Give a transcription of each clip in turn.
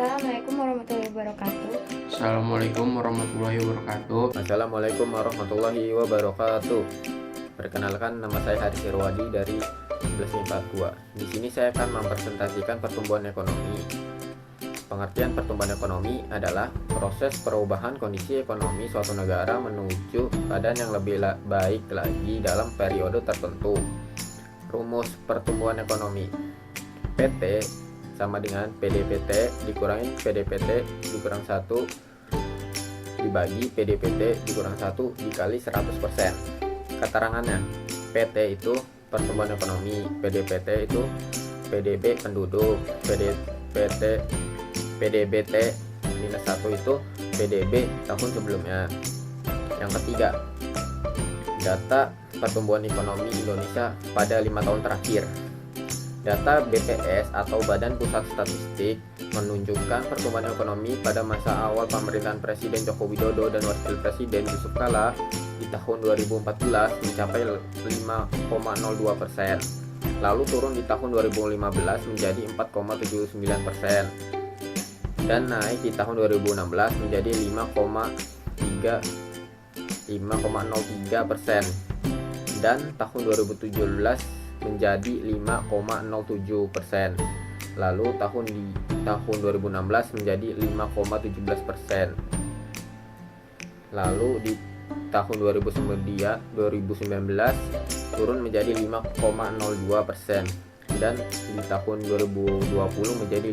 Assalamualaikum warahmatullahi wabarakatuh. Assalamualaikum warahmatullahi wabarakatuh. Assalamualaikum warahmatullahi wabarakatuh. Perkenalkan, nama saya Haris Irwadi dari 1142. Di sini saya akan mempresentasikan pertumbuhan ekonomi. Pengertian pertumbuhan ekonomi adalah proses perubahan kondisi ekonomi suatu negara menuju keadaan yang lebih baik lagi dalam periode tertentu. Rumus pertumbuhan ekonomi: PT sama dengan PDPT dikurangi PDPT dikurang 1 dibagi PDPT dikurang 1 dikali 100%. Keterangannya, PT itu pertumbuhan ekonomi, PDPT itu PDB penduduk, PDBT minus 1 itu PDB tahun sebelumnya. Yang ketiga, data pertumbuhan ekonomi Indonesia pada 5 tahun terakhir. Data BPS atau Badan Pusat Statistik menunjukkan pertumbuhan ekonomi pada masa awal pemerintahan Presiden Joko Widodo dan Wakil Presiden Yusuf Kala di tahun 2014 mencapai 5,02%, lalu turun di tahun 2015 menjadi 4,79%, dan naik di tahun 2016 menjadi 5,03%, dan tahun 2017 menjadi 5,07%. Lalu tahun 2016 menjadi 5,17%. Lalu di tahun 2019 turun menjadi 5,02%, dan di tahun 2020 menjadi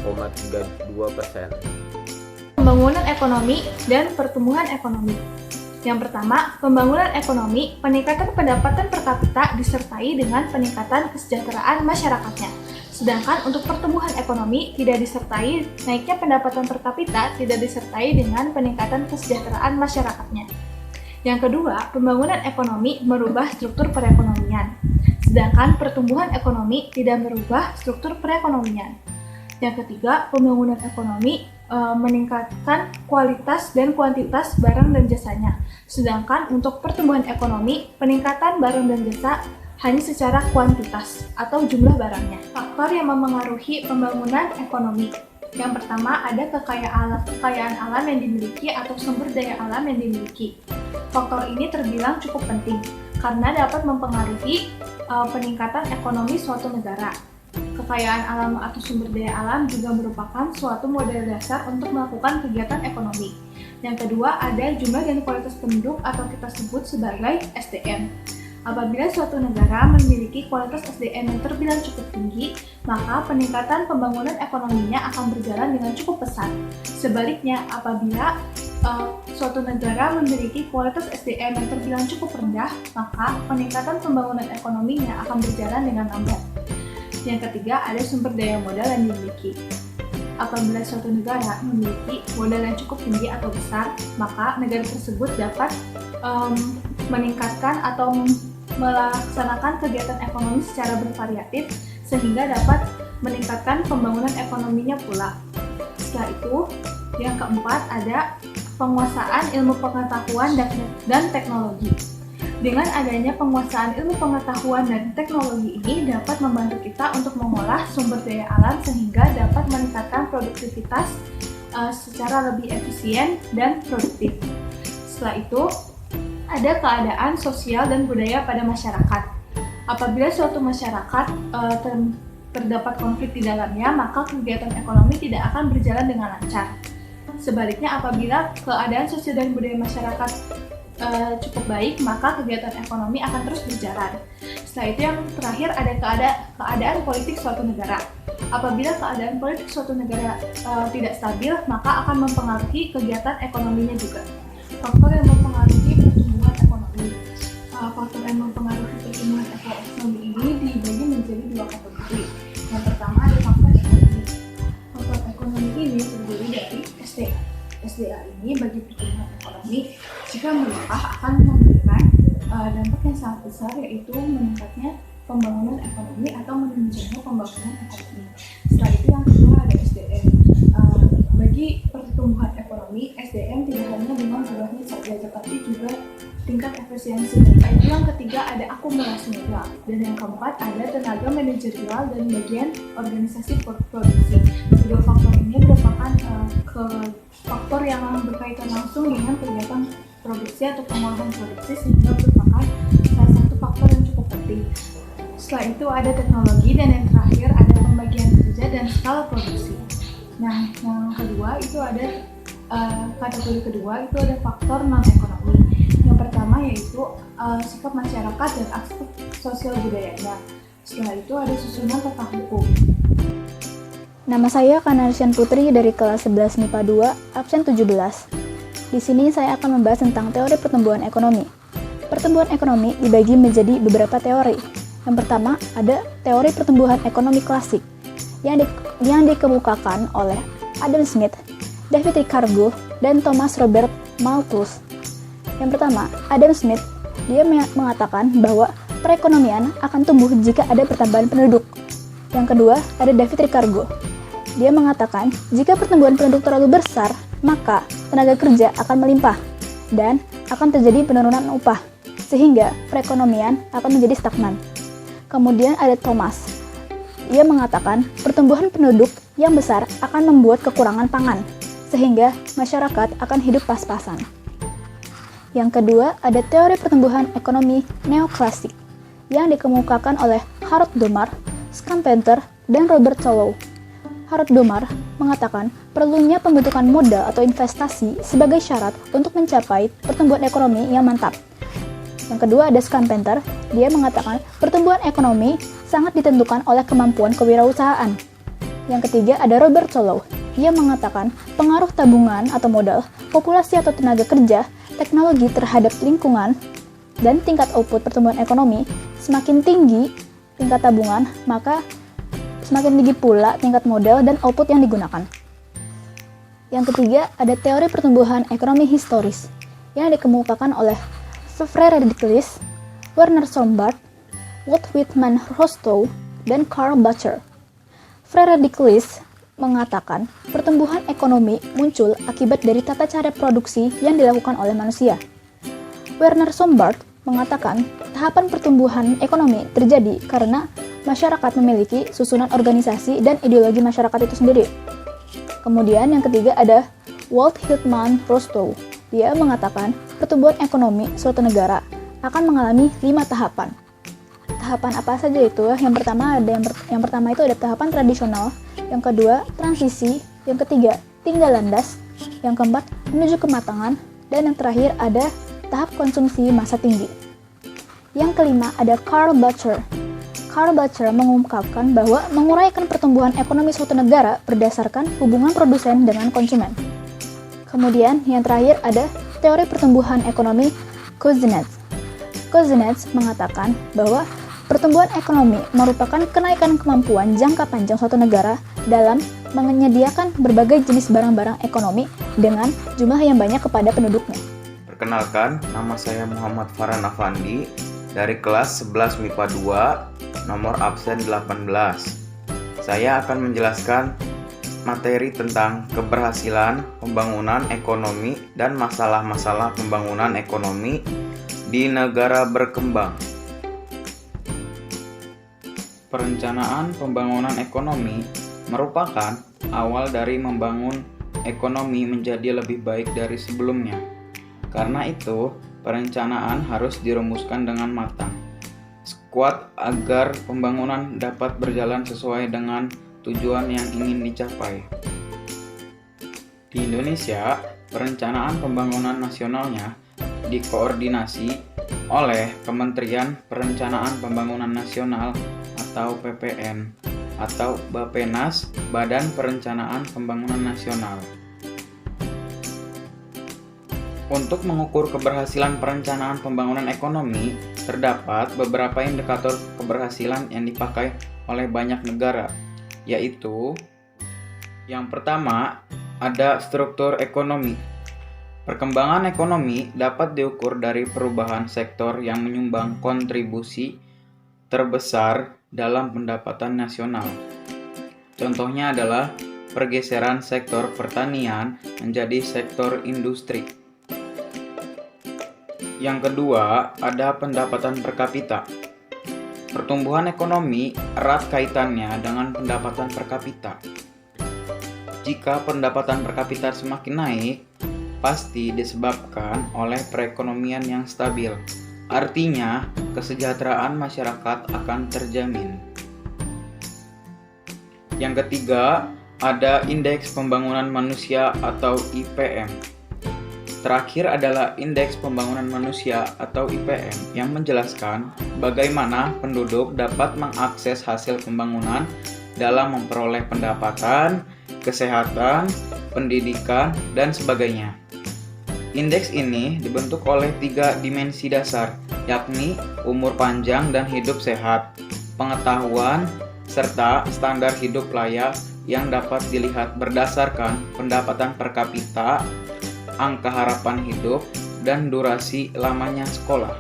5,32%. Pembangunan ekonomi dan pertumbuhan ekonomi. Yang pertama, pembangunan ekonomi, peningkatan pendapatan per kapita disertai dengan peningkatan kesejahteraan masyarakatnya. Sedangkan untuk pertumbuhan ekonomi tidak disertai naiknya pendapatan per kapita, tidak disertai dengan peningkatan kesejahteraan masyarakatnya. Yang kedua, pembangunan ekonomi merubah struktur perekonomian. Sedangkan pertumbuhan ekonomi tidak merubah struktur perekonomian. Yang ketiga, pembangunan ekonomi meningkatkan kualitas dan kuantitas barang dan jasanya. Sedangkan untuk pertumbuhan ekonomi, peningkatan barang dan jasa hanya secara kuantitas atau jumlah barangnya. Faktor yang memengaruhi pembangunan ekonomi. Yang pertama, ada kekayaan alam yang dimiliki atau sumber daya alam yang dimiliki. Faktor ini terbilang cukup penting karena dapat mempengaruhi peningkatan ekonomi suatu negara. Kekayaan alam atau sumber daya alam juga merupakan suatu modal dasar untuk melakukan kegiatan ekonomi. Yang kedua, ada jumlah dan kualitas penduduk atau kita sebut sebagai SDM. Apabila suatu negara memiliki kualitas SDM yang terbilang cukup tinggi, maka peningkatan pembangunan ekonominya akan berjalan dengan cukup pesat. Sebaliknya, apabila suatu negara memiliki kualitas SDM yang terbilang cukup rendah, maka peningkatan pembangunan ekonominya akan berjalan dengan lambat. Yang ketiga, ada sumber daya modal yang dimiliki. Apabila suatu negara memiliki modal yang cukup tinggi atau besar, maka negara tersebut dapat meningkatkan atau melaksanakan kegiatan ekonomi secara bervariatif sehingga dapat meningkatkan pembangunan ekonominya pula. Setelah itu, yang keempat ada penguasaan ilmu pengetahuan dan teknologi. Dengan adanya penguasaan ilmu pengetahuan dan teknologi ini dapat membantu kita untuk mengolah sumber daya alam sehingga dapat meningkatkan produktivitas secara lebih efisien dan produktif. Setelah itu, ada keadaan sosial dan budaya pada masyarakat. Apabila suatu masyarakat terdapat konflik di dalamnya, maka kegiatan ekonomi tidak akan berjalan dengan lancar. Sebaliknya, apabila keadaan sosial dan budaya masyarakat cukup baik, maka kegiatan ekonomi akan terus berjalan. Setelah itu yang terakhir ada keadaan politik suatu negara. Apabila keadaan politik suatu negara tidak stabil, maka akan mempengaruhi kegiatan ekonominya juga. Faktor yang mempengaruhi pertumbuhan ekonomi. Faktor yang mempengaruhi pertumbuhan ekonomi ini dibagi menjadi dua kategori. Yang pertama ada faktor ekonomi. Faktor ekonomi ini terdiri dari SDA. SDA ini bagi pertumbuhan ekonomi jika melimpah akan memberikan dampak yang sangat besar, yaitu meningkatnya pembangunan ekonomi atau menunjangnya pembangunan ekonomi. Setelah itu yang kedua ada SDM. Bagi pertumbuhan ekonomi, SDM tidak hanya dengan jumlahnya saja, tetapi juga tingkat efisiensi data. Itu yang ketiga ada akumulasi modal, dan yang keempat ada tenaga manajerial dan bagian organisasi produksi. Kedua faktor ini merupakan faktor yang berkaitan langsung dengan kegiatan produksi atau pengolahan produksi, sehingga merupakan salah satu faktor yang cukup penting. Setelah itu ada teknologi, dan yang terakhir ada pembagian kerja dan skala produksi. Nah, yang kedua itu ada kategori kedua itu ada faktor non-ekonomi. Yang pertama yaitu sikap masyarakat dan aspek sosial budayanya. Setelah itu ada susunan tata hukum. Nama saya Kanarsian Putri dari kelas 11 MIPA 2, absen 17. Di sini saya akan membahas tentang teori pertumbuhan ekonomi. Pertumbuhan ekonomi dibagi menjadi beberapa teori. Yang pertama ada teori pertumbuhan ekonomi klasik yang dikemukakan oleh Adam Smith, David Ricardo, dan Thomas Robert Malthus. Yang pertama, Adam Smith, dia mengatakan bahwa perekonomian akan tumbuh jika ada pertambahan penduduk. Yang kedua, ada David Ricardo. Dia mengatakan jika pertumbuhan penduduk terlalu besar, maka tenaga kerja akan melimpah dan akan terjadi penurunan upah, sehingga perekonomian akan menjadi stagnan. Kemudian ada Thomas. Ia mengatakan pertumbuhan penduduk yang besar akan membuat kekurangan pangan, sehingga masyarakat akan hidup pas-pasan. Yang kedua, ada teori pertumbuhan ekonomi neoklasik yang dikemukakan oleh Harold Domar, Schumpeter, dan Robert Solow. Harold Domar mengatakan perlunya pembentukan modal atau investasi sebagai syarat untuk mencapai pertumbuhan ekonomi yang mantap. Yang kedua ada Schumpeter, dia mengatakan pertumbuhan ekonomi sangat ditentukan oleh kemampuan kewirausahaan. Yang ketiga ada Robert Solow, dia mengatakan pengaruh tabungan atau modal, populasi atau tenaga kerja, teknologi terhadap lingkungan, dan tingkat output pertumbuhan ekonomi. Semakin tinggi tingkat tabungan, maka semakin tinggi pula tingkat modal dan output yang digunakan. Yang ketiga ada teori pertumbuhan ekonomi historis yang dikemukakan oleh Frederick, Werner Sombart, Walt Whitman Rostow, dan Karl Bacher. Frederick mengatakan pertumbuhan ekonomi muncul akibat dari tata cara produksi yang dilakukan oleh manusia. Werner Sombart mengatakan tahapan pertumbuhan ekonomi terjadi karena masyarakat memiliki susunan organisasi dan ideologi masyarakat itu sendiri. Kemudian yang ketiga ada Walt Whitman Rostow. Dia mengatakan pertumbuhan ekonomi suatu negara akan mengalami 5 tahapan. Tahapan apa saja itu? Yang pertama itu ada tahapan tradisional, yang kedua transisi, yang ketiga tinggal landas, yang keempat menuju kematangan, dan yang terakhir ada tahap konsumsi masa tinggi. Yang kelima ada Karl Bacher. Karl Bacher mengungkapkan bahwa menguraikan pertumbuhan ekonomi suatu negara berdasarkan hubungan produsen dengan konsumen. Kemudian yang terakhir ada teori pertumbuhan ekonomi Kozinets. Kozinets mengatakan bahwa pertumbuhan ekonomi merupakan kenaikan kemampuan jangka panjang suatu negara dalam menyediakan berbagai jenis barang-barang ekonomi dengan jumlah yang banyak kepada penduduknya. Perkenalkan, nama saya Muhammad Farhan Afandi dari kelas 11 MIPA 2, nomor absen 18. Saya akan menjelaskan materi tentang keberhasilan pembangunan ekonomi dan masalah-masalah pembangunan ekonomi di negara berkembang. Perencanaan pembangunan ekonomi merupakan awal dari membangun ekonomi menjadi lebih baik dari sebelumnya. Karena itu, perencanaan harus dirumuskan dengan matang, kuat agar pembangunan dapat berjalan sesuai dengan tujuan yang ingin dicapai. Di Indonesia, perencanaan pembangunan nasionalnya dikoordinasi oleh Kementerian Perencanaan Pembangunan Nasional atau PPN atau Bappenas, Badan Perencanaan Pembangunan Nasional. Untuk mengukur keberhasilan perencanaan pembangunan ekonomi, terdapat beberapa indikator keberhasilan yang dipakai oleh banyak negara, yaitu yang pertama ada struktur ekonomi. Perkembangan ekonomi dapat diukur dari perubahan sektor yang menyumbang kontribusi terbesar dalam pendapatan nasional. Contohnya adalah pergeseran sektor pertanian menjadi sektor industri. Yang kedua, ada pendapatan per kapita. Pertumbuhan ekonomi erat kaitannya dengan pendapatan per kapita. Jika pendapatan per kapita semakin naik, pasti disebabkan oleh perekonomian yang stabil. Artinya, kesejahteraan masyarakat akan terjamin. Yang ketiga, ada Indeks Pembangunan Manusia atau IPM. Terakhir adalah Indeks Pembangunan Manusia atau IPM yang menjelaskan bagaimana penduduk dapat mengakses hasil pembangunan dalam memperoleh pendapatan, kesehatan, pendidikan, dan sebagainya. Indeks ini dibentuk oleh 3 dimensi dasar, yakni umur panjang dan hidup sehat, pengetahuan, serta standar hidup layak yang dapat dilihat berdasarkan pendapatan per kapita, angka harapan hidup, dan durasi lamanya sekolah.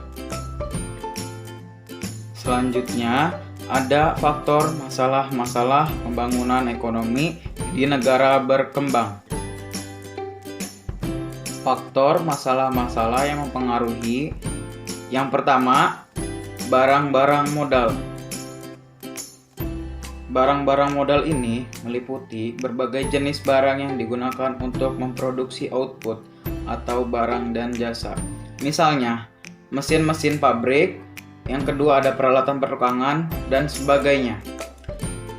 Selanjutnya, ada faktor masalah-masalah pembangunan ekonomi di negara berkembang. Faktor masalah-masalah yang mempengaruhi: yang pertama, barang-barang modal. Barang-barang modal ini meliputi berbagai jenis barang yang digunakan untuk memproduksi output atau barang dan jasa. Misalnya, mesin-mesin pabrik, yang kedua ada peralatan pertukangan, dan sebagainya.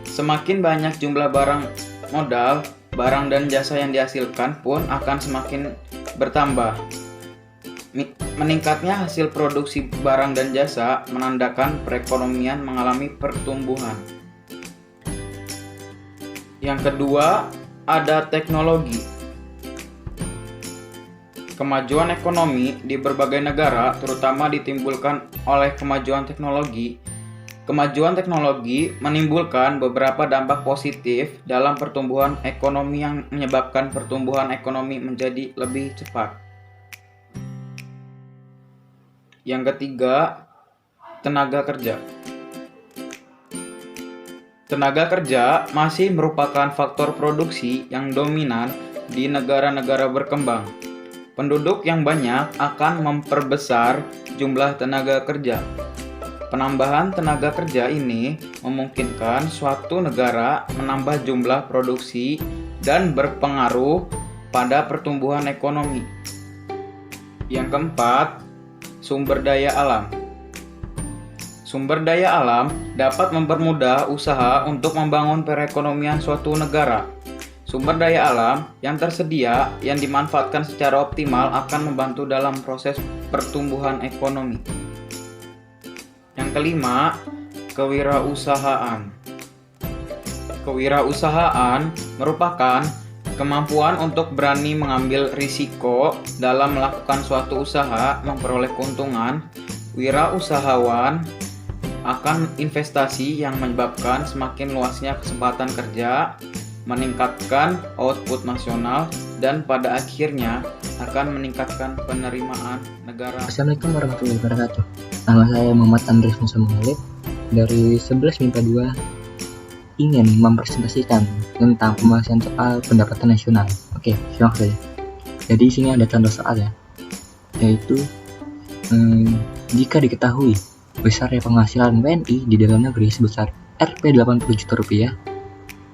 Semakin banyak jumlah barang modal, barang dan jasa yang dihasilkan pun akan semakin bertambah. Meningkatnya hasil produksi barang dan jasa menandakan perekonomian mengalami pertumbuhan. Yang kedua, ada teknologi. Kemajuan ekonomi di berbagai negara terutama ditimbulkan oleh kemajuan teknologi. Kemajuan teknologi menimbulkan beberapa dampak positif dalam pertumbuhan ekonomi yang menyebabkan pertumbuhan ekonomi menjadi lebih cepat. Yang ketiga, tenaga kerja. Tenaga kerja masih merupakan faktor produksi yang dominan di negara-negara berkembang. Penduduk yang banyak akan memperbesar jumlah tenaga kerja. Penambahan tenaga kerja ini memungkinkan suatu negara menambah jumlah produksi dan berpengaruh pada pertumbuhan ekonomi. Yang keempat, sumber daya alam. Sumber daya alam dapat mempermudah usaha untuk membangun perekonomian suatu negara. Sumber daya alam yang tersedia yang dimanfaatkan secara optimal akan membantu dalam proses pertumbuhan ekonomi. Yang kelima, kewirausahaan. Kewirausahaan merupakan kemampuan untuk berani mengambil risiko dalam melakukan suatu usaha, memperoleh keuntungan. Wirausahawan akan investasi yang menyebabkan semakin luasnya kesempatan kerja, meningkatkan output nasional, dan pada akhirnya akan meningkatkan penerimaan negara. Assalamualaikum warahmatullahi wabarakatuh. Nama saya Muhammad Andres Musa Menghalib dari 11 MIPA 2 ingin mempresentasikan tentang pembahasan soal pendapatan nasional. Oke, simak saja. Jadi di sini ada contoh soal ya, yaitu jika diketahui besarnya penghasilan WNI di dalam negeri sebesar Rp 80 juta rupiah,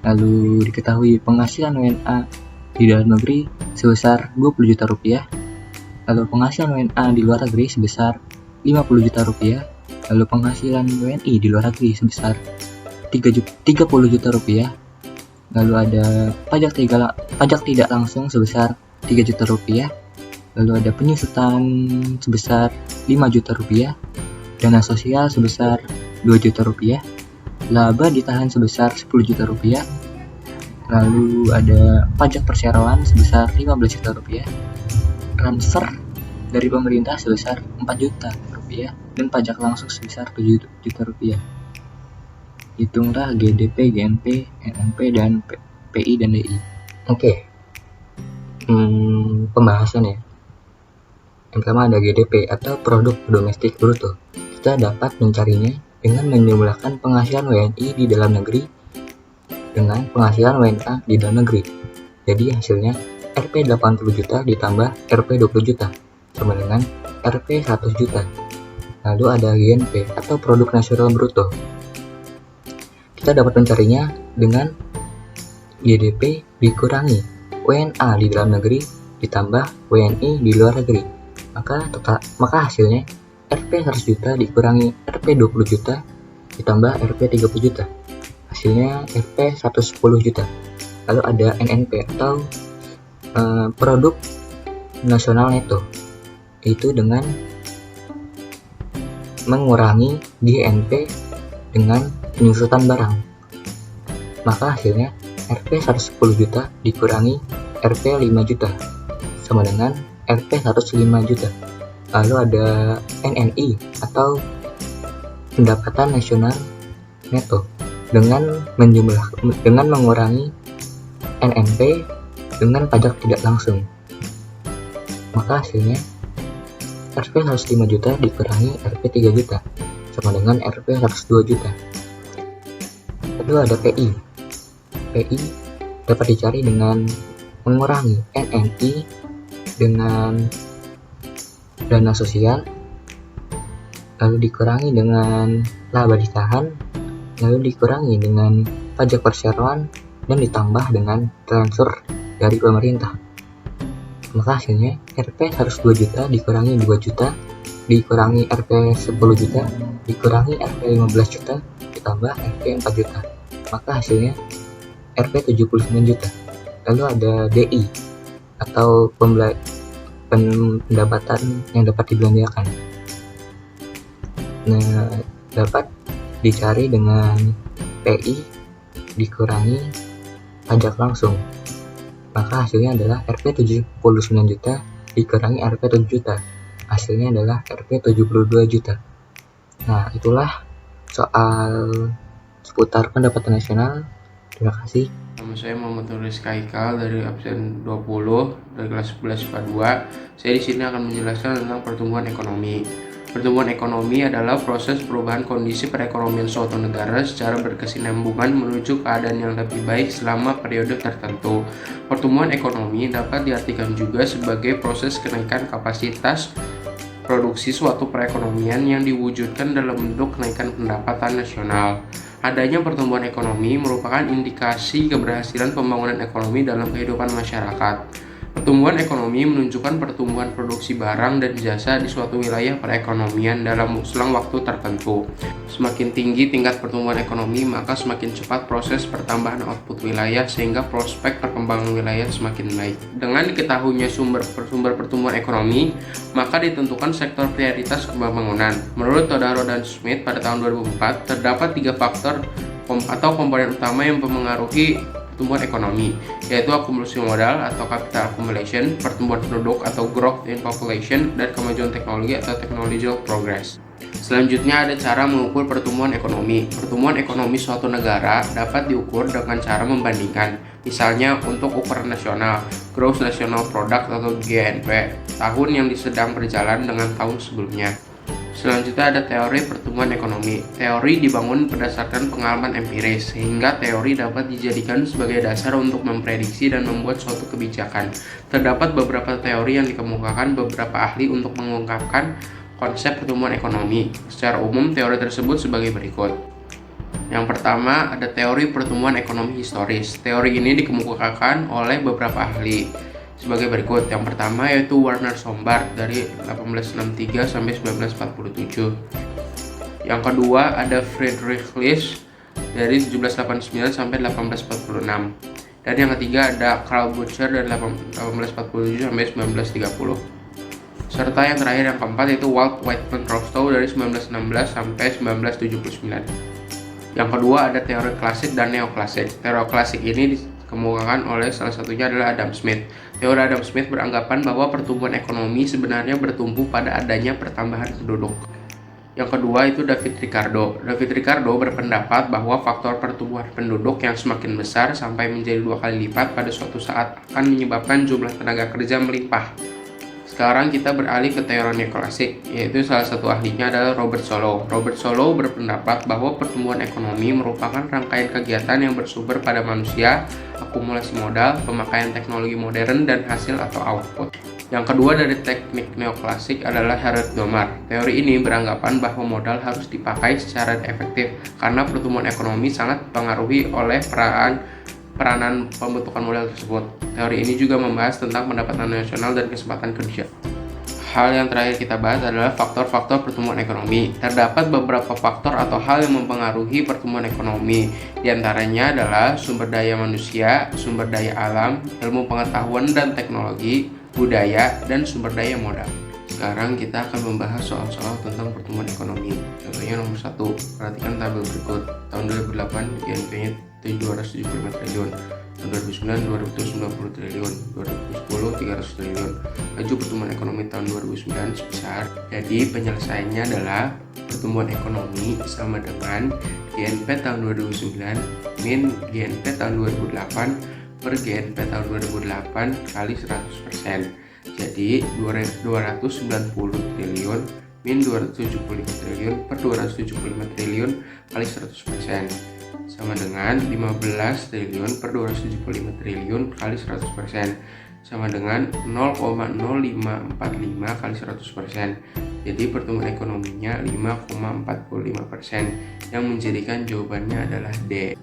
lalu diketahui penghasilan WNA di dalam negeri sebesar 20 juta rupiah, lalu penghasilan WNA di luar negeri sebesar 50 juta rupiah, lalu penghasilan WNI di luar negeri sebesar 30 juta rupiah, lalu ada pajak tidak langsung sebesar 3 juta rupiah, lalu ada penyusutan sebesar 5 juta rupiah, dana sosial sebesar 2 juta rupiah, laba ditahan sebesar 10 juta rupiah, lalu ada pajak perseroan sebesar 15 juta rupiah, transfer dari pemerintah sebesar 4 juta rupiah, dan pajak langsung sebesar 7 juta rupiah. Hitunglah GDP, GNP, NNP, dan PI dan DI. Oke. Pembahasan ya. Yang pertama ada GDP atau Produk Domestik Bruto. Kita dapat mencarinya dengan menjumlahkan penghasilan WNI di dalam negeri dengan penghasilan WNA di dalam negeri. Jadi hasilnya Rp 80 juta ditambah Rp 20 juta sama dengan Rp 100 juta. Lalu ada GNP atau Produk Nasional Bruto. Kita dapat mencarinya dengan GDP dikurangi WNA di dalam negeri ditambah WNI di luar negeri. Maka hasilnya Rp 100 juta dikurangi Rp 20 juta ditambah Rp 30 juta. Hasilnya Rp 110 juta. Lalu ada NNP atau Produk Nasional Neto, yaitu dengan mengurangi GNP dengan penyusutan barang. Maka hasilnya Rp 110 juta dikurangi Rp 5 juta sama dengan Rp 105 juta. Lalu ada NNI atau Pendapatan Nasional Neto dengan mengurangi NNP dengan pajak tidak langsung. Maka hasilnya Rp 105 juta dikurangi Rp 3 juta sama dengan Rp 102 juta. Lalu ada PI. PI dapat dicari dengan mengurangi NNI dengan dana sosial, lalu dikurangi dengan laba ditahan, lalu dikurangi dengan pajak perseroan, dan ditambah dengan transfer dari pemerintah. Maka hasilnya Rp 102 juta dikurangi 2 juta dikurangi Rp 10 juta dikurangi Rp 15 juta ditambah Rp 4 juta. Maka hasilnya Rp 79 juta. Lalu ada DI atau pendapatan yang dapat dibelanjakan. Nah, dapat dicari dengan PI dikurangi pajak langsung. Maka hasilnya adalah Rp 79 juta dikurangi Rp 7 juta. Hasilnya adalah Rp 72 juta. Nah, itulah soal seputar pendapatan nasional. Terima kasih. Nama saya Muhammad Rizka Haikal dari absen 20 dari kelas 11 IPA 2. Saya di sini akan menjelaskan tentang pertumbuhan ekonomi. Pertumbuhan ekonomi adalah proses perubahan kondisi perekonomian suatu negara secara berkesinambungan menuju keadaan yang lebih baik selama periode tertentu. Pertumbuhan ekonomi dapat diartikan juga sebagai proses kenaikan kapasitas produksi suatu perekonomian yang diwujudkan dalam bentuk kenaikan pendapatan nasional. Adanya pertumbuhan ekonomi merupakan indikasi keberhasilan pembangunan ekonomi dalam kehidupan masyarakat. Pertumbuhan ekonomi menunjukkan pertumbuhan produksi barang dan jasa di suatu wilayah perekonomian dalam selang waktu tertentu. Semakin tinggi tingkat pertumbuhan ekonomi, maka semakin cepat proses pertambahan output wilayah sehingga prospek perkembangan wilayah semakin baik. Dengan diketahuinya sumber pertumbuhan ekonomi, maka ditentukan sektor prioritas pembangunan. Menurut Todaro dan Smith pada tahun 2004, terdapat 3 faktor atau komponen utama yang mempengaruhi pertumbuhan ekonomi, yaitu akumulasi modal atau capital accumulation, pertumbuhan penduduk atau growth in population, dan kemajuan teknologi atau technological progress. Selanjutnya ada cara mengukur pertumbuhan ekonomi. Pertumbuhan ekonomi suatu negara dapat diukur dengan cara membandingkan. Misalnya untuk ukuran nasional, Gross National Product atau GNP, tahun yang sedang berjalan dengan tahun sebelumnya. Selanjutnya ada teori pertumbuhan ekonomi. Teori dibangun berdasarkan pengalaman empiris, sehingga teori dapat dijadikan sebagai dasar untuk memprediksi dan membuat suatu kebijakan. Terdapat beberapa teori yang dikemukakan beberapa ahli untuk mengungkapkan konsep pertumbuhan ekonomi. Secara umum, teori tersebut sebagai berikut. Yang pertama, ada teori pertumbuhan ekonomi historis. Teori ini dikemukakan oleh beberapa ahli sebagai berikut. Yang pertama yaitu Werner Sombart dari 1863 sampai 1947. Yang kedua ada Friedrich List dari 1789 sampai 1846. Dan yang ketiga ada Karl Butcher dari 1847 sampai 1930. Serta yang terakhir yang keempat yaitu Walt Whitman Rostow dari 1916 sampai 1979. Yang kedua ada teori klasik dan neoklasik. Teori klasik ini dikemukakan oleh salah satunya adalah Adam Smith. Teori Adam Smith beranggapan bahwa pertumbuhan ekonomi sebenarnya bertumbuh pada adanya pertambahan penduduk. Yang kedua itu David Ricardo. David Ricardo berpendapat bahwa faktor pertumbuhan penduduk yang semakin besar sampai menjadi 2 kali lipat pada suatu saat akan menyebabkan jumlah tenaga kerja melimpah. Sekarang kita beralih ke teori neoklasik, yaitu salah satu ahlinya adalah Robert Solow. Robert Solow berpendapat bahwa pertumbuhan ekonomi merupakan rangkaian kegiatan yang bersumber pada manusia, akumulasi modal, pemakaian teknologi modern, dan hasil atau output. Yang kedua dari teknik neoklasik adalah Herert-Domar. Teori ini beranggapan bahwa modal harus dipakai secara efektif karena pertumbuhan ekonomi sangat dipengaruhi oleh peranan pembentukan modal tersebut. Teori ini juga membahas tentang pendapatan nasional dan kesempatan kerja. Hal yang terakhir kita bahas adalah faktor-faktor pertumbuhan ekonomi. Terdapat beberapa faktor atau hal yang mempengaruhi pertumbuhan ekonomi. Di antaranya adalah sumber daya manusia, sumber daya alam, ilmu pengetahuan dan teknologi, budaya, dan sumber daya modal. Sekarang kita akan membahas soal-soal tentang pertumbuhan ekonomi. Contohnya nomor 1, perhatikan tabel berikut. Tahun 2008 GNP-nya 275 triliun, tahun 2009 290 triliun, 2010 300 triliun. Laju pertumbuhan ekonomi tahun 2009 sebesar. Jadi penyelesaiannya adalah pertumbuhan ekonomi sama dengan GNP tahun 2009 min GNP tahun 2008 per GNP tahun 2008 kali 100%. Jadi 290 triliun min 275 triliun per 275 triliun kali 100% sama dengan 15 triliun per 275 triliun kali 100% sama dengan 0,0545 kali 100%. Jadi pertumbuhan ekonominya 5,45% yang menjadikan jawabannya adalah D.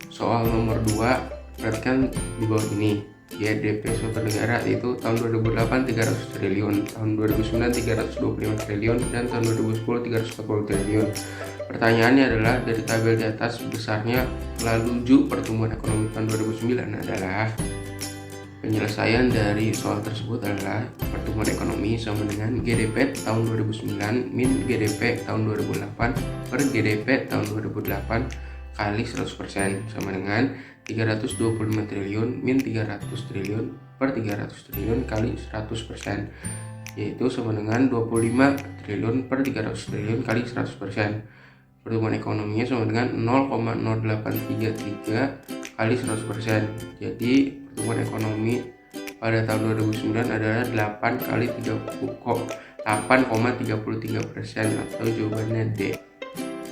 Soal nomor 2, perhatikan di bawah ini. GDP suatu negara itu tahun 2008 300 triliun, tahun 2009 325 triliun, dan tahun 2010 340 triliun. Pertanyaannya adalah dari tabel di atas besarnya lalu pertumbuhan ekonomi tahun 2009 adalah penyelesaian dari soal tersebut adalah pertumbuhan ekonomi sama dengan GDP tahun 2009 min GDP tahun 2008 per GDP tahun 2008 kali 100% sama dengan 325 triliun min 300 triliun per 300 triliun kali 100%, yaitu sama dengan 25 triliun per 300 triliun kali 100%. Pertumbuhan ekonominya sama dengan 0,0833 kali 100%. Jadi pertumbuhan ekonomi pada tahun 2009 adalah 8,33% atau jawabannya D.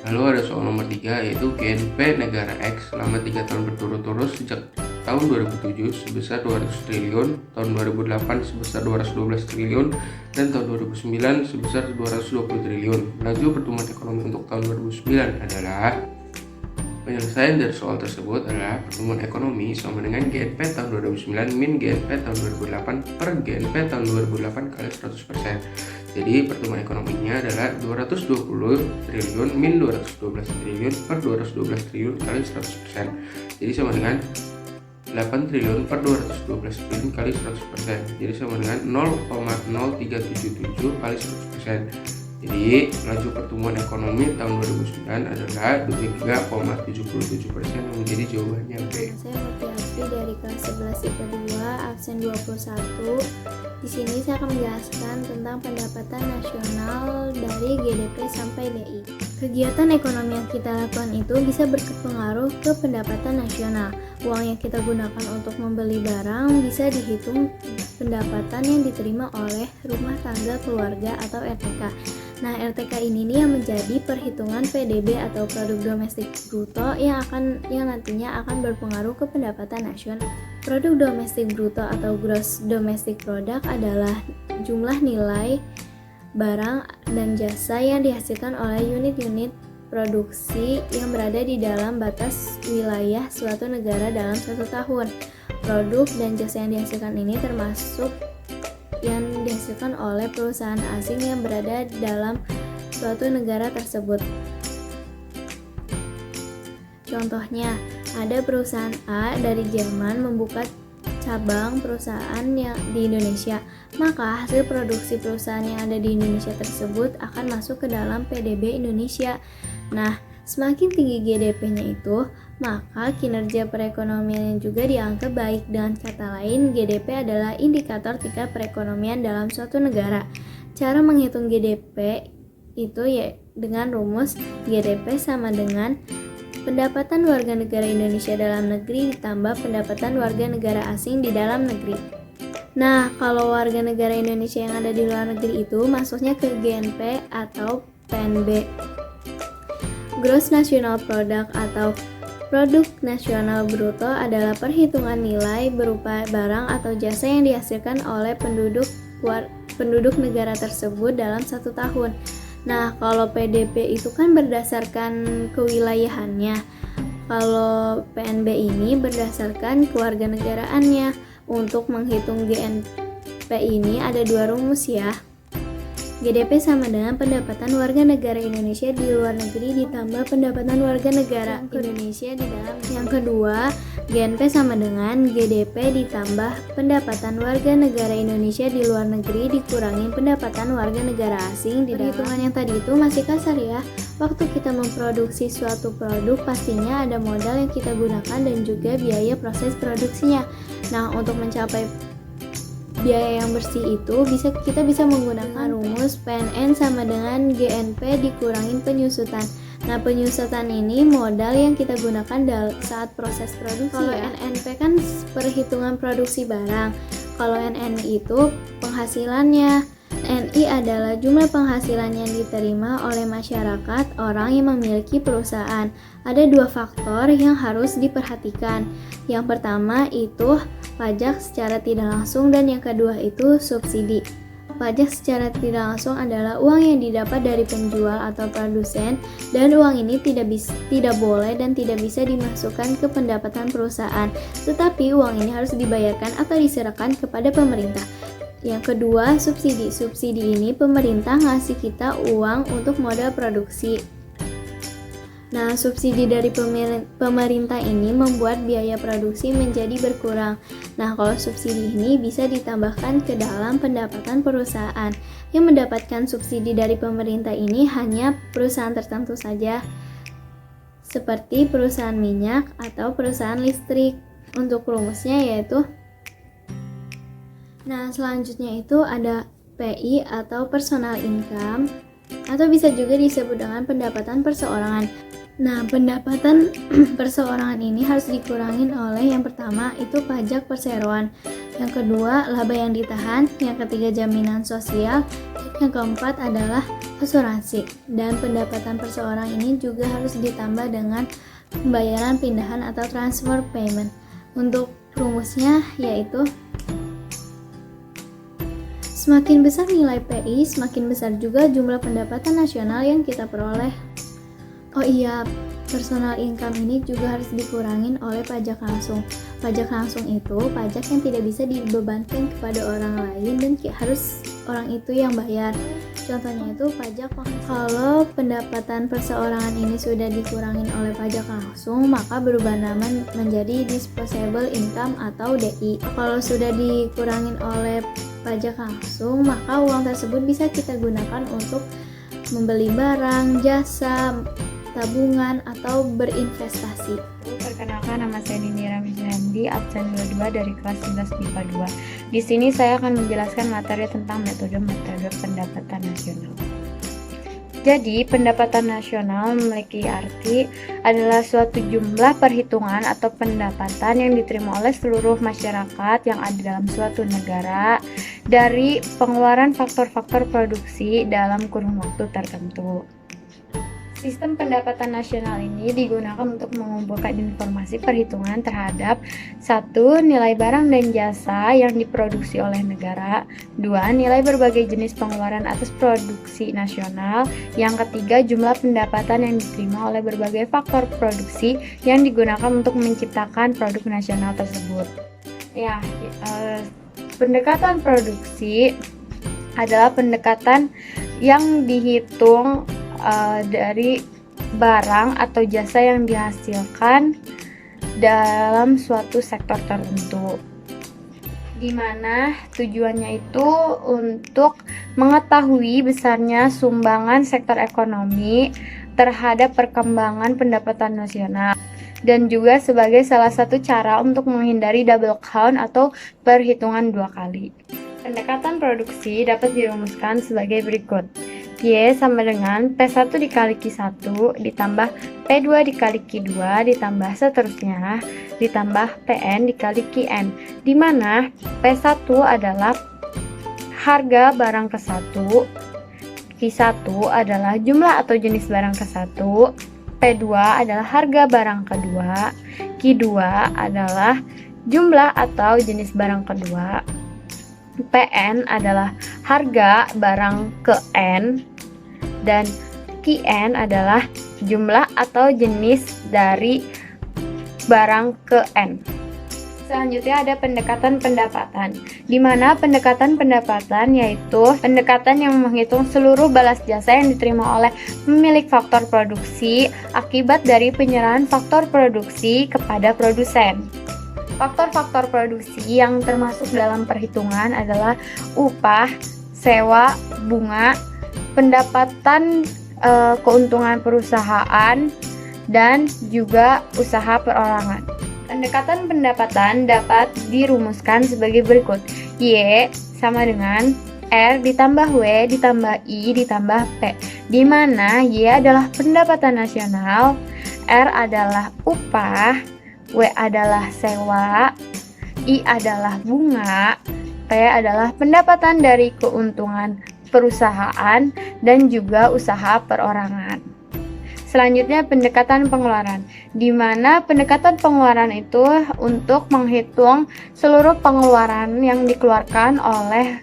Lalu ada soal nomor 3, yaitu GNP negara X selama 3 tahun berturut-turut sejak tahun 2007 sebesar 200 triliun, tahun 2008 sebesar 212 triliun, dan tahun 2009 sebesar 220 triliun. Laju pertumbuhan ekonomi untuk tahun 2009 adalah penyelesaian dari soal tersebut adalah pertumbuhan ekonomi sama dengan GNP tahun 2009 min GNP tahun 2008 per GNP tahun 2008 kali 100%. Jadi pertumbuhan ekonominya adalah 220 triliun min 212 triliun per 212 triliun kali 100%. Jadi sama dengan 8 triliun per 212 triliun kali 100%. Jadi sama dengan 0,0377 kali 100%. Jadi laju pertumbuhan ekonomi tahun 2009 adalah 3,77% yang menjadi jawabannya B. Saya Lutfi dari kelas 11 IPA 2 absen 21. Di sini saya akan menjelaskan tentang pendapatan nasional dari GDP sampai DI. Kegiatan ekonomi yang kita lakukan itu bisa berpengaruh ke pendapatan nasional. Uang yang kita gunakan untuk membeli barang bisa dihitung pendapatan yang diterima oleh rumah tangga keluarga atau RTK. Nah, RTK ini nih yang menjadi perhitungan PDB atau produk domestik bruto yang nantinya akan berpengaruh ke pendapatan nasional. Produk domestik bruto atau gross domestic product adalah jumlah nilai barang dan jasa yang dihasilkan oleh unit-unit produksi yang berada di dalam batas wilayah suatu negara dalam satu tahun. Produk dan jasa yang dihasilkan ini termasuk yang dihasilkan oleh perusahaan asing yang berada dalam suatu negara tersebut. Contohnya, ada perusahaan A dari Jerman membuka cabang perusahaan yang di Indonesia, maka hasil produksi perusahaan yang ada di Indonesia tersebut akan masuk ke dalam PDB Indonesia. Nah, semakin tinggi GDP-nya itu, maka kinerja perekonomian juga dianggap baik. Dengan kata lain, GDP adalah indikator tingkat perekonomian dalam suatu negara. Cara menghitung GDP itu ya dengan rumus GDP sama dengan pendapatan warga negara Indonesia dalam negeri ditambah pendapatan warga negara asing di dalam negeri. Nah, kalau warga negara Indonesia yang ada di luar negeri itu masuknya ke GNP atau PNB. Gross National Product atau Produk Nasional Bruto adalah perhitungan nilai berupa barang atau jasa yang dihasilkan oleh penduduk penduduk negara tersebut dalam 1 tahun. Nah, kalau PDP itu kan berdasarkan kewilayahannya. Kalau PNB ini berdasarkan kewarganegaraannya. Untuk menghitung GNP ini ada 2 rumus ya. GDP sama dengan pendapatan warga negara Indonesia di luar negeri ditambah pendapatan warga negara Indonesia di dalam. Yang kedua, GNP sama dengan GDP ditambah pendapatan warga negara Indonesia di luar negeri dikurangi pendapatan warga negara asing di dalam. Perhitungan yang tadi itu masih kasar ya. Waktu kita memproduksi suatu produk pastinya ada modal yang kita gunakan dan juga biaya proses produksinya. Nah, untuk mencapai biaya yang bersih itu kita bisa menggunakan rumus PNN sama dengan GNP dikurangin penyusutan. Nah, penyusutan ini modal yang kita gunakan saat proses produksi. Kalau NNP kan perhitungan produksi barang. Kalau NNI itu penghasilannya. NI adalah jumlah penghasilan yang diterima oleh masyarakat orang yang memiliki perusahaan. Ada 2 faktor yang harus diperhatikan. Yang pertama itu pajak secara tidak langsung dan yang kedua itu subsidi. Pajak secara tidak langsung adalah uang yang didapat dari penjual atau produsen dan uang ini tidak boleh dan tidak bisa dimasukkan ke pendapatan perusahaan. Tetapi uang ini harus dibayarkan atau diserahkan kepada pemerintah. Yang kedua, subsidi. Subsidi ini pemerintah ngasih kita uang untuk modal produksi. Nah, subsidi dari pemerintah ini membuat biaya produksi menjadi berkurang. Nah, kalau subsidi ini bisa ditambahkan ke dalam pendapatan perusahaan. Yang mendapatkan subsidi dari pemerintah ini hanya perusahaan tertentu saja, seperti perusahaan minyak atau perusahaan listrik. Untuk rumusnya yaitu, nah selanjutnya itu ada PI atau personal income, atau bisa juga disebut dengan pendapatan perseorangan. Nah, pendapatan perseorangan ini harus dikurangin oleh yang pertama itu pajak perseroan, yang kedua laba yang ditahan, yang ketiga jaminan sosial, yang keempat adalah asuransi. Dan pendapatan perseorangan ini juga harus ditambah dengan pembayaran pindahan atau transfer payment. Untuk rumusnya yaitu semakin besar nilai PI, semakin besar juga jumlah pendapatan nasional yang kita peroleh. Oh iya, personal income ini juga harus dikurangin oleh pajak langsung. Pajak langsung itu pajak yang tidak bisa dibebankan kepada orang lain dan harus orang itu yang bayar. Contohnya itu pajak kalau pendapatan perseorangan ini sudah dikurangin oleh pajak langsung, maka berubah nama menjadi disposable income atau DI. Kalau sudah dikurangin oleh pajak langsung, maka uang tersebut bisa kita gunakan untuk membeli barang, jasa, tabungan, atau berinvestasi. Perkenalkan, nama saya Nini Ramizandi, absen 22 dari kelas 11 MIPA 2. Di sini saya akan menjelaskan materi tentang metode pendapatan nasional. Jadi, pendapatan nasional memiliki arti adalah suatu jumlah perhitungan atau pendapatan yang diterima oleh seluruh masyarakat yang ada dalam suatu negara dari pengeluaran faktor-faktor produksi dalam kurun waktu tertentu. Sistem pendapatan nasional ini digunakan untuk mengumpulkan informasi perhitungan terhadap 1. Nilai barang dan jasa yang diproduksi oleh negara, 2. Nilai berbagai jenis pengeluaran atas produksi nasional, yang ketiga jumlah pendapatan yang diterima oleh berbagai faktor produksi yang digunakan untuk menciptakan produk nasional tersebut. Pendekatan produksi adalah pendekatan yang dihitung dari barang atau jasa yang dihasilkan dalam suatu sektor tertentu, di mana tujuannya itu untuk mengetahui besarnya sumbangan sektor ekonomi terhadap perkembangan pendapatan nasional, dan juga sebagai salah satu cara untuk menghindari double count atau perhitungan 2 kali. Pendekatan produksi dapat dirumuskan sebagai berikut. Y sama dengan P1 dikali Q1 ditambah P2 dikali Q2 ditambah seterusnya ditambah Pn dikali Qn, di mana P1 adalah harga barang ke-1, Q1 adalah jumlah atau jenis barang ke-1, P2 adalah harga barang kedua, Q2 adalah jumlah atau jenis barang kedua. PN adalah harga barang ke N, dan QN adalah jumlah atau jenis dari barang ke N. Selanjutnya ada pendekatan pendapatan, di mana pendekatan pendapatan yaitu pendekatan yang menghitung seluruh balas jasa yang diterima oleh pemilik faktor produksi akibat dari penyerahan faktor produksi kepada produsen. Faktor-faktor produksi yang termasuk dalam perhitungan adalah upah, sewa, bunga, pendapatan keuntungan perusahaan, dan juga usaha perorangan. Pendekatan pendapatan dapat dirumuskan sebagai berikut. Y sama dengan R ditambah W ditambah I ditambah P, di mana Y adalah pendapatan nasional, R adalah upah, W adalah sewa, I adalah bunga, P adalah pendapatan dari keuntungan perusahaan dan juga usaha perorangan. Selanjutnya pendekatan pengeluaran, di mana pendekatan pengeluaran itu untuk menghitung seluruh pengeluaran yang dikeluarkan oleh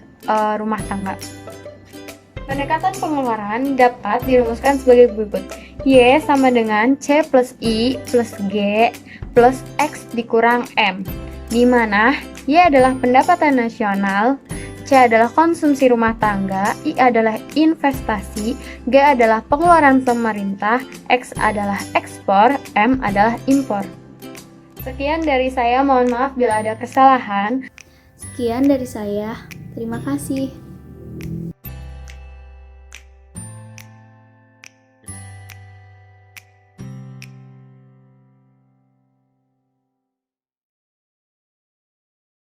rumah tangga. Pendekatan pengeluaran dapat dirumuskan sebagai berikut. Y sama dengan C plus I plus G plus X dikurang M, di mana Y adalah pendapatan nasional, C adalah konsumsi rumah tangga, I adalah investasi, G adalah pengeluaran pemerintah, X adalah ekspor, M adalah impor. Sekian dari saya, mohon maaf bila ada kesalahan. Sekian dari saya, terima kasih.